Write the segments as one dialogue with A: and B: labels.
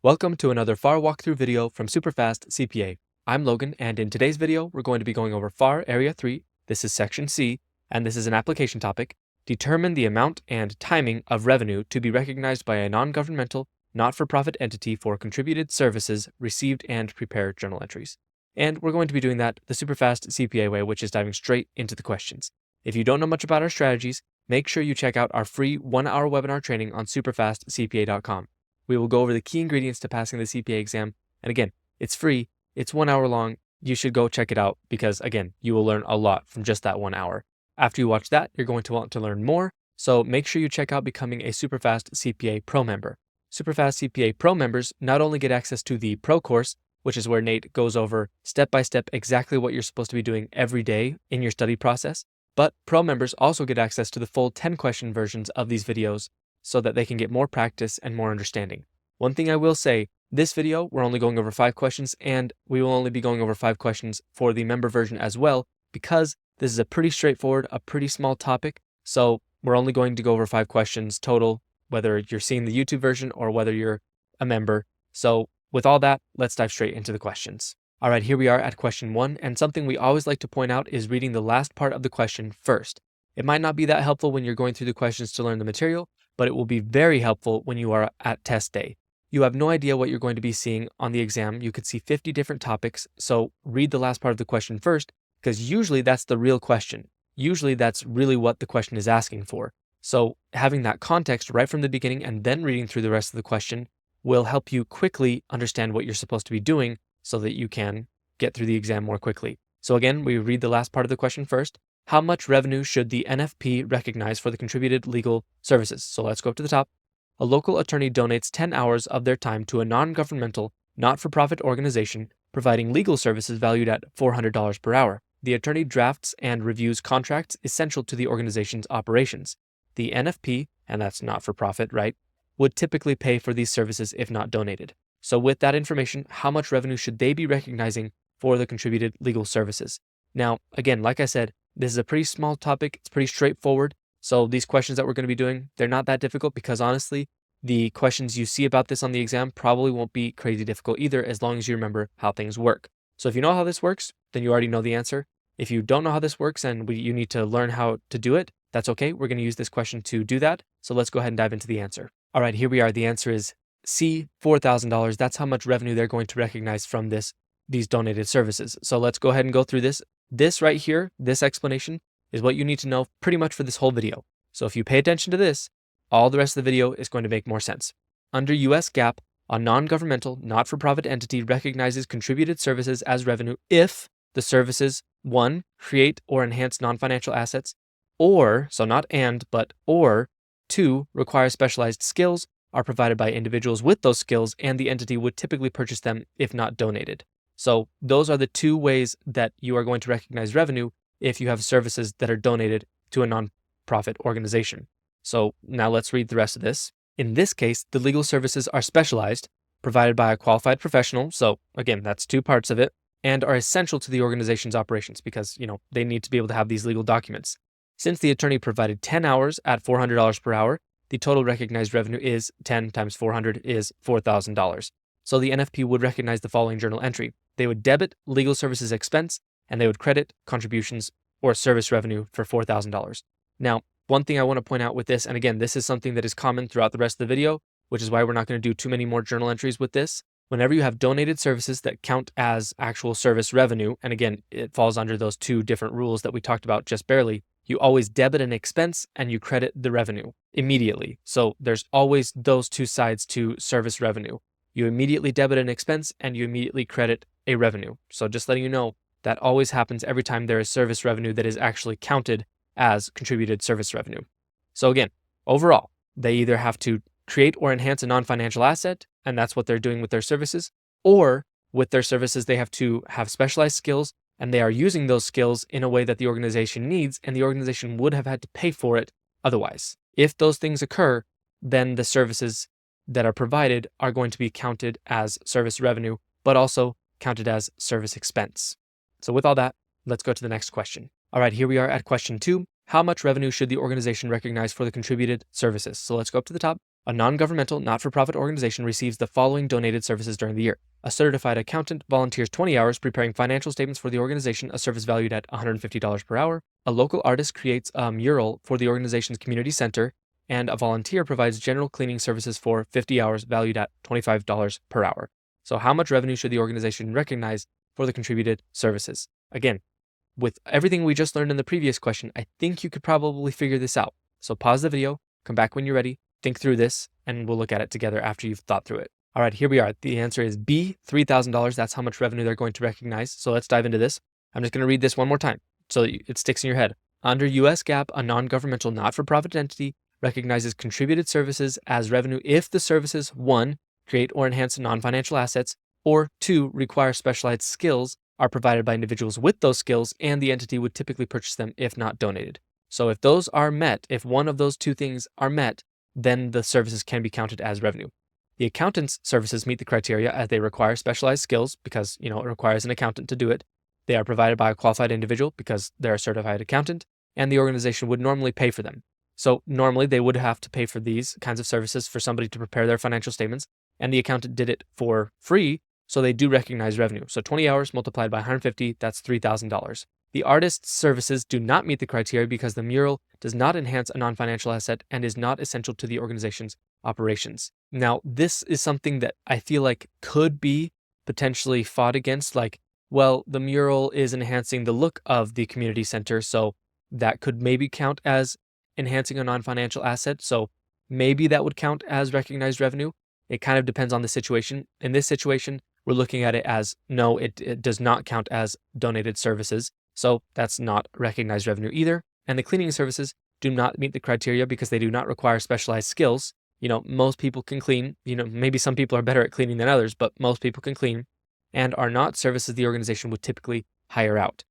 A: Welcome to another FAR walkthrough video from SuperfastCPA. I'm Logan, and in today's video, we're going to be going over FAR Area 3, this is Section C, and this is an application topic. Determine the amount and timing of revenue to be recognized by a non-governmental, not-for-profit entity for contributed services received and prepare journal entries. And we're going to be doing that the SuperfastCPA way, which is diving straight into the questions. If you don't know much about our strategies, make sure you check out our free 1-hour webinar training on SuperfastCPA.com. We will go over the key ingredients to passing the CPA exam. And again, it's free. It's 1 hour long. You should go check it out because, again, you will learn a lot from just that 1 hour. After you watch that, you're going to want to learn more. So make sure you check out becoming a Superfast CPA Pro member. Superfast CPA Pro members not only get access to the Pro course, which is where Nate goes over step by step exactly what you're supposed to be doing every day in your study process, but Pro members also get access to the full 10-question versions of these videos so that they can get more practice and more understanding. One thing I will say, this video, we're only going over 5 questions, and we will only be going over 5 questions for the member version as well, because this is a pretty straightforward, a pretty small topic. So we're only going to go over 5 questions total, whether you're seeing the YouTube version or whether you're a member. So with all that, let's dive straight into the questions. All right, here we are at question 1, and something we always like to point out is reading the last part of the question first. It might not be that helpful when you're going through the questions to learn the material, but it will be very helpful when you are at test day. You have no idea what you're going to be seeing on the exam. You could see 50 different topics, so read the last part of the question first, because usually that's the real question. Usually that's really what the question is asking for. So having that context right from the beginning and then reading through the rest of the question will help you quickly understand what you're supposed to be doing so that you can get through the exam more quickly. So again, we read the last part of the question first. How much revenue should the NFP recognize for the contributed legal services? So let's go up to the top. A local attorney donates 10 hours of their time to a non-governmental, not-for-profit organization providing legal services valued at $400 per hour. The attorney drafts and reviews contracts essential to the organization's operations. The NFP, and that's not-for-profit, right, would typically pay for these services if not donated. So with that information, how much revenue should they be recognizing for the contributed legal services? Now, again, like I said, this is a pretty small topic. It's pretty straightforward. So these questions that we're going to be doing, they're not that difficult because honestly, the questions you see about this on the exam probably won't be crazy difficult either as long as you remember how things work. So if you know how this works, then you already know the answer. If you don't know how this works and you need to learn how to do it, that's okay. We're going to use this question to do that. So let's go ahead and dive into the answer. All right, here we are. The answer is C, $4,000. That's how much revenue they're going to recognize from these donated services. So let's go ahead and go through this. This right here, this explanation, is what you need to know pretty much for this whole video. So if you pay attention to this, all the rest of the video is going to make more sense. Under US GAAP, a non-governmental, not-for-profit entity recognizes contributed services as revenue if the services, 1, create or enhance non-financial assets, or, so not and, but or, 2, require specialized skills, are provided by individuals with those skills, and the entity would typically purchase them if not donated. So those are the 2 ways that you are going to recognize revenue if you have services that are donated to a non-profit organization. So now let's read the rest of this. In this case, the legal services are specialized, provided by a qualified professional. So again, that's 2 parts of it, and are essential to the organization's operations because, they need to be able to have these legal documents. Since the attorney provided 10 hours at $400 per hour, the total recognized revenue is 10 times 400 is $4,000. So the NFP would recognize the following journal entry. They would debit legal services expense, and they would credit contributions or service revenue for $4,000. Now, one thing I want to point out with this, and again, this is something that is common throughout the rest of the video, which is why we're not going to do too many more journal entries with this. Whenever you have donated services that count as actual service revenue, and again, it falls under those 2 different rules that we talked about just barely, you always debit an expense and you credit the revenue immediately. So there's always those 2 sides to service revenue. You immediately debit an expense and you immediately credit a revenue. So just letting you know, that always happens every time there is service revenue that is actually counted as contributed service revenue. So again, overall, they either have to create or enhance a non-financial asset, and that's what they're doing with their services, or with their services, they have to have specialized skills, and they are using those skills in a way that the organization needs, and the organization would have had to pay for it otherwise. If those things occur, then the services that are provided are going to be counted as service revenue, but also counted as service expense. So with all that, let's go to the next question. All right, here we are at question 2. How much revenue should the organization recognize for the contributed services? So let's go up to the top. A non-governmental, not-for-profit organization receives the following donated services during the year. A certified accountant volunteers 20 hours preparing financial statements for the organization, a service valued at $150 per hour. A local artist creates a mural for the organization's community center, and a volunteer provides general cleaning services for 50 hours valued at $25 per hour. So how much revenue should the organization recognize for the contributed services? Again, with everything we just learned in the previous question, I think you could probably figure this out. So pause the video, come back when you're ready, think through this, and we'll look at it together after you've thought through it. All right, here we are. The answer is B, $3,000. That's how much revenue they're going to recognize. So let's dive into this. I'm just going to read this one more time so it sticks in your head. Under US GAAP, a non-governmental not-for-profit entity recognizes contributed services as revenue if the services 1. Create or enhance non-financial assets, or 2. Require specialized skills, are provided by individuals with those skills, and the entity would typically purchase them if not donated. So if those are met, if one of those two things are met, then the services can be counted as revenue. The accountant's services meet the criteria as they require specialized skills because, it requires an accountant to do it. They are provided by a qualified individual because they're a certified accountant, and the organization would normally pay for them. So normally they would have to pay for these kinds of services for somebody to prepare their financial statements, and the accountant did it for free, so they do recognize revenue. So 20 hours multiplied by 150, that's $3,000. The artist's services do not meet the criteria because the mural does not enhance a non-financial asset and is not essential to the organization's operations. Now, this is something that I feel like could be potentially fought against, like, well, the mural is enhancing the look of the community center, so that could maybe count as enhancing a non-financial asset, so maybe that would count as recognized revenue. It kind of depends on the situation. In this situation, we're looking at it as, no, it does not count as donated services, so that's not recognized revenue either. And the cleaning services do not meet the criteria because they do not require specialized skills. Most people can clean, maybe some people are better at cleaning than others, but most people can clean, and are not services the organization would typically hire out.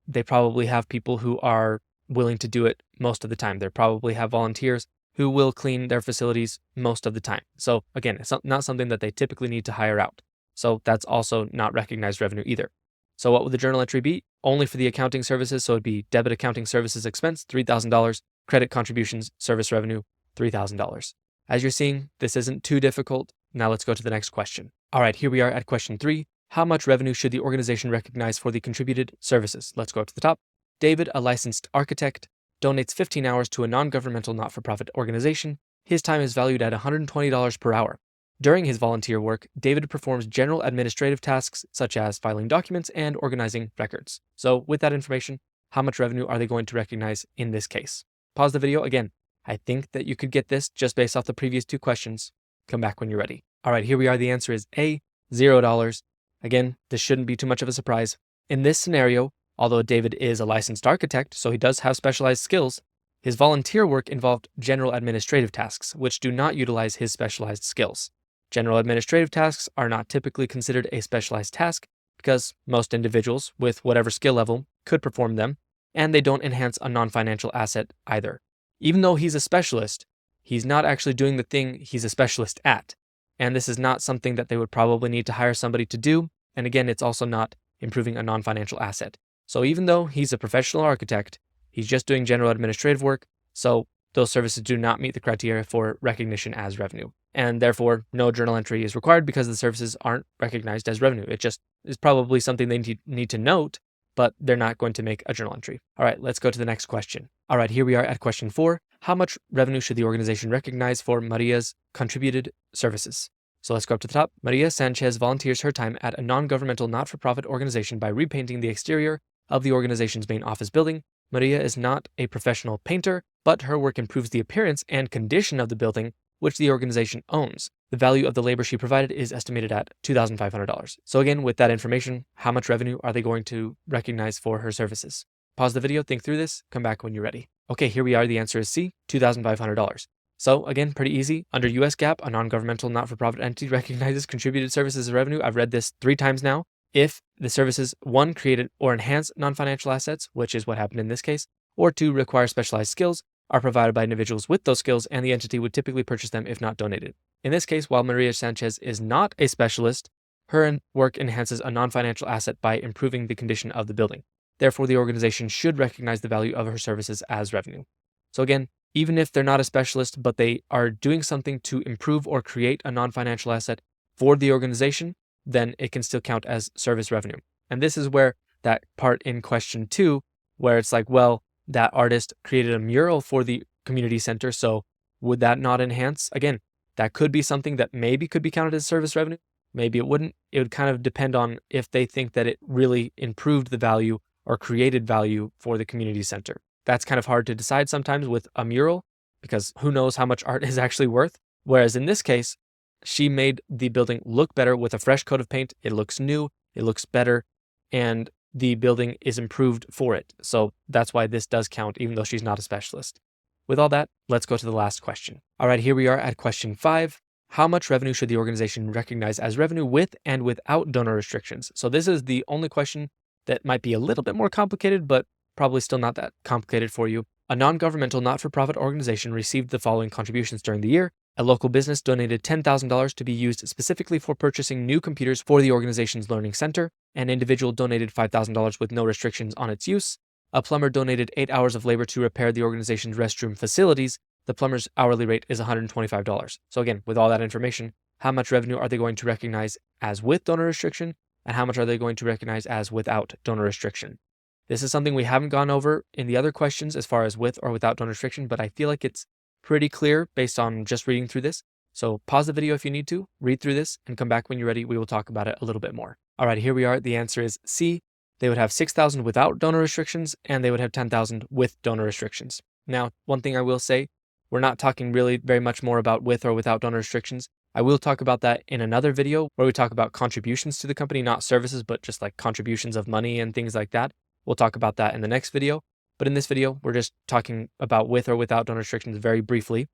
A: They probably have people who are willing to do it most of the time. They probably have volunteers who will clean their facilities most of the time. So again, it's not something that they typically need to hire out. So that's also not recognized revenue either. So what would the journal entry be? Only for the accounting services, so it'd be debit accounting services expense, $3,000, credit contributions, service revenue, $3,000. As you're seeing, this isn't too difficult. Now let's go to the next question. All right, here we are at question 3. How much revenue should the organization recognize for the contributed services? Let's go up to the top. David, a licensed architect, donates 15 hours to a non-governmental not-for-profit organization. His time is valued at $120 per hour. During his volunteer work, David performs general administrative tasks such as filing documents and organizing records. So with that information, how much revenue are they going to recognize in this case? Pause the video again. I think that you could get this just based off the previous 2 questions. Come back when you're ready. All right, here we are. The answer is A, $0. Again, this shouldn't be too much of a surprise. In this scenario, although David is a licensed architect, so he does have specialized skills, his volunteer work involved general administrative tasks, which do not utilize his specialized skills. General administrative tasks are not typically considered a specialized task because most individuals with whatever skill level could perform them, and they don't enhance a non-financial asset either. Even though he's a specialist, he's not actually doing the thing he's a specialist at. And this is not something that they would probably need to hire somebody to do. And again, it's also not improving a non-financial asset. So even though he's a professional architect, he's just doing general administrative work. So those services do not meet the criteria for recognition as revenue. And therefore, no journal entry is required because the services aren't recognized as revenue. It just is probably something they need to note, but they're not going to make a journal entry. All right, let's go to the next question. All right, here we are at question 4. How much revenue should the organization recognize for Maria's contributed services? So let's go up to the top. Maria Sanchez volunteers her time at a non-governmental not-for-profit organization by repainting the exterior of the organization's main office building. Maria is not a professional painter, but her work improves the appearance and condition of the building, which the organization owns. The value of the labor she provided is estimated at $2,500. So again, with that information, how much revenue are they going to recognize for her services? Pause the video, think through this, come back when you're ready. Okay, here we are. The answer is C, $2,500. So again, pretty easy. Under US GAAP, a non-governmental not-for-profit entity recognizes contributed services as revenue. I've read this 3 times now. If the services, 1, created or enhance non-financial assets, which is what happened in this case, or 2, require specialized skills, are provided by individuals with those skills, and the entity would typically purchase them if not donated. In this case, while Maria Sanchez is not a specialist, her work enhances a non-financial asset by improving the condition of the building. Therefore, the organization should recognize the value of her services as revenue. So again, even if they're not a specialist, but they are doing something to improve or create a non-financial asset for the organization, then it can still count as service revenue. And this is where that part in question 2, where it's like, well, that artist created a mural for the community center, so would that not enhance? Again, that could be something that maybe could be counted as service revenue. Maybe it wouldn't. It would kind of depend on if they think that it really improved the value or created value for the community center. That's kind of hard to decide sometimes with a mural, because who knows how much art is actually worth. Whereas in this case, she made the building look better with a fresh coat of paint. It looks new, it looks better, and the building is improved for it. So that's why this does count, even though she's not a specialist. With all that, let's go to the last question. All right, here we are at question 5. How much revenue should the organization recognize as revenue with and without donor restrictions? So this is the only question that might be a little bit more complicated, but probably still not that complicated for you. A non-governmental, not-for-profit organization received the following contributions during the year. A local business donated $10,000 to be used specifically for purchasing new computers for the organization's learning center. An individual donated $5,000 with no restrictions on its use. A plumber donated 8 hours of labor to repair the organization's restroom facilities. The plumber's hourly rate is $125. So again, with all that information, how much revenue are they going to recognize as with donor restriction, and how much are they going to recognize as without donor restriction? This is something we haven't gone over in the other questions as far as with or without donor restriction, but I feel like it's pretty clear based on just reading through this. So pause the video if you need to, read through this, and come back when you're ready. We will talk about it a little bit more. All right, here we are. The answer is C. They would have 6,000 without donor restrictions, and they would have 10,000 with donor restrictions. Now, one thing I will say, we're not talking really very much more about with or without donor restrictions. I will talk about that in another video where we talk about contributions to the company, not services, but just like contributions of money and things like that. We'll talk about that in the next video. But in this video, we're just talking about with or without donor restrictions very briefly.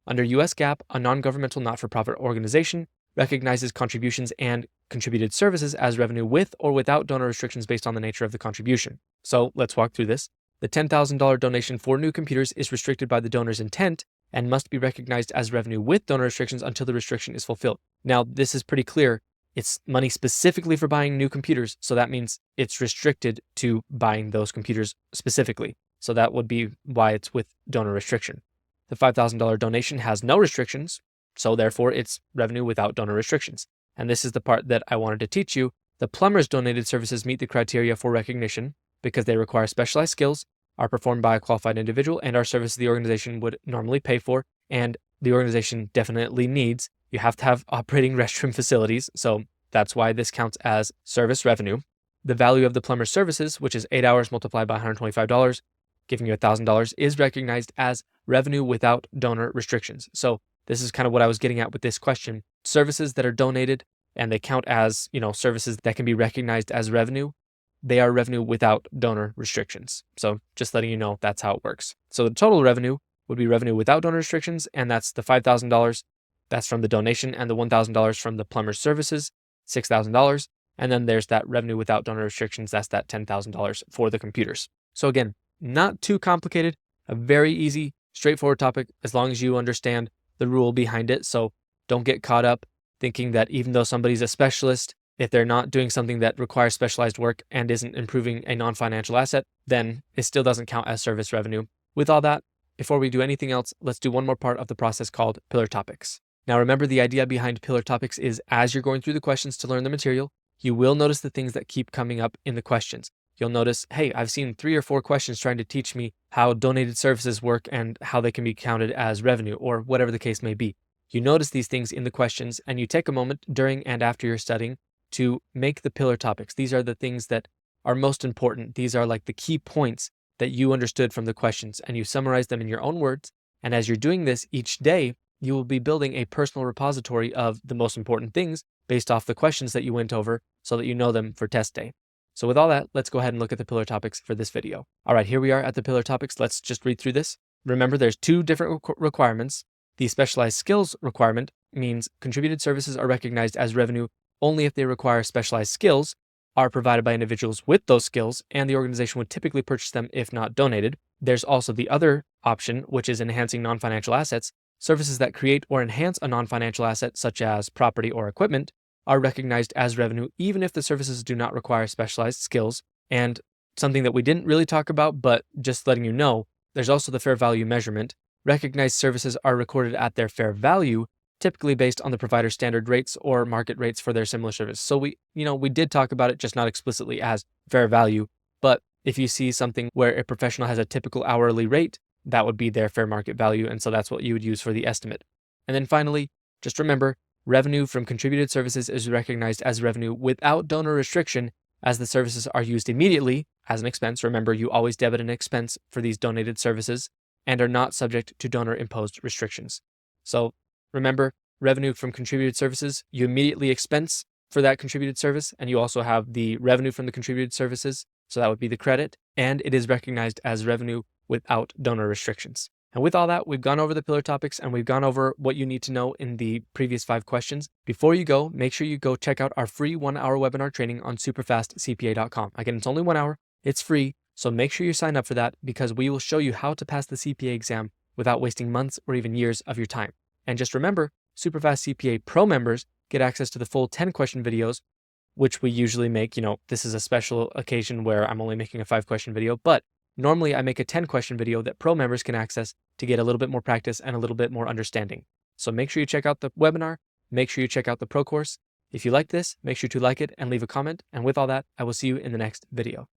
A: Under US GAAP, a non-governmental not-for-profit organization recognizes contributions and contributed services as revenue with or without donor restrictions based on the nature of the contribution. So let's walk through this. The $10,000 donation for new computers is restricted by the donor's intent and must be recognized as revenue with donor restrictions until the restriction is fulfilled. Now, this is pretty clear. It's money specifically for buying new computers, so that means it's restricted to buying those computers specifically. So that would be why it's with donor restriction. The $5,000 donation has no restrictions, so therefore it's revenue without donor restrictions. And this is the part that I wanted to teach you. The plumber's donated services meet the criteria for recognition because they require specialized skills, are performed by a qualified individual, and are services the organization would normally pay for, and the organization definitely needs. You have to have operating restroom facilities, so that's why this counts as service revenue. The value of the plumber's services, which is 8 hours multiplied by $125, giving you $1,000, is recognized as revenue without donor restrictions. So this is kind of what I was getting at with this question. Services that are donated and they count as, services that can be recognized as revenue, they are revenue without donor restrictions. So just letting you know that's how it works. So the total revenue would be revenue without donor restrictions, and that's the $5,000. That's from the donation, and the $1,000 from the plumber's services, $6,000. And then there's that revenue without donor restrictions. That's that $10,000 for the computers. So again, not too complicated, a very easy, straightforward topic as long as you understand the rule behind it. So don't get caught up thinking that even though somebody's a specialist, if they're not doing something that requires specialized work and isn't improving a non-financial asset, then it still doesn't count as service revenue. With all that, before we do anything else, let's do one more part of the process called pillar topics. Now remember, the idea behind pillar topics is as you're going through the questions to learn the material, you will notice the things that keep coming up in the questions. You'll notice, hey, I've seen 3 or 4 questions trying to teach me how donated services work and how they can be counted as revenue, or whatever the case may be. You notice these things in the questions, and you take a moment during and after you're studying to make the pillar topics. These are the things that are most important. These are like the key points that you understood from the questions, and you summarize them in your own words. And as you're doing this each day, you will be building a personal repository of the most important things based off the questions that you went over so that you know them for test day. So with all that, let's go ahead and look at the pillar topics for this video. All right, here we are at the pillar topics. Let's just read through this. Remember, there's 2 different requirements. The specialized skills requirement means contributed services are recognized as revenue only if they require specialized skills, are provided by individuals with those skills, and the organization would typically purchase them if not donated. There's also the other option, which is enhancing non-financial assets. Services that create or enhance a non-financial asset, such as property or equipment, are recognized as revenue even if the services do not require specialized skills. And something that we didn't really talk about, but just letting you know, there's also the fair value measurement. recognized services are recorded at their fair value, typically based on the provider standard rates or market rates for their similar service. So we did talk about it, just not explicitly as fair value. But if you see something where a professional has a typical hourly rate, that would be their fair market value. And so that's what you would use for the estimate. And then finally, just remember, revenue from contributed services is recognized as revenue without donor restriction, as the services are used immediately as an expense. Remember, you always debit an expense for these donated services and are not subject to donor-imposed restrictions. So remember, revenue from contributed services, you immediately expense for that contributed service, and you also have the revenue from the contributed services, so that would be the credit, and it is recognized as revenue without donor restrictions. And with all that, we've gone over the pillar topics and we've gone over what you need to know in the previous 5 questions. Before you go, make sure you go check out our free 1-hour webinar training on SuperfastCPA.com. Again, it's only 1 hour, it's free, so make sure you sign up for that because we will show you how to pass the CPA exam without wasting months or even years of your time. And just remember, SuperfastCPA Pro members get access to the full 10-question videos, which we usually make. This is a special occasion where I'm only making a 5-question video, but normally I make a 10-question video that Pro members can access to get a little bit more practice and a little bit more understanding. So make sure you check out the webinar, make sure you check out the Pro course. If you like this, make sure to like it and leave a comment. And with all that, I will see you in the next video.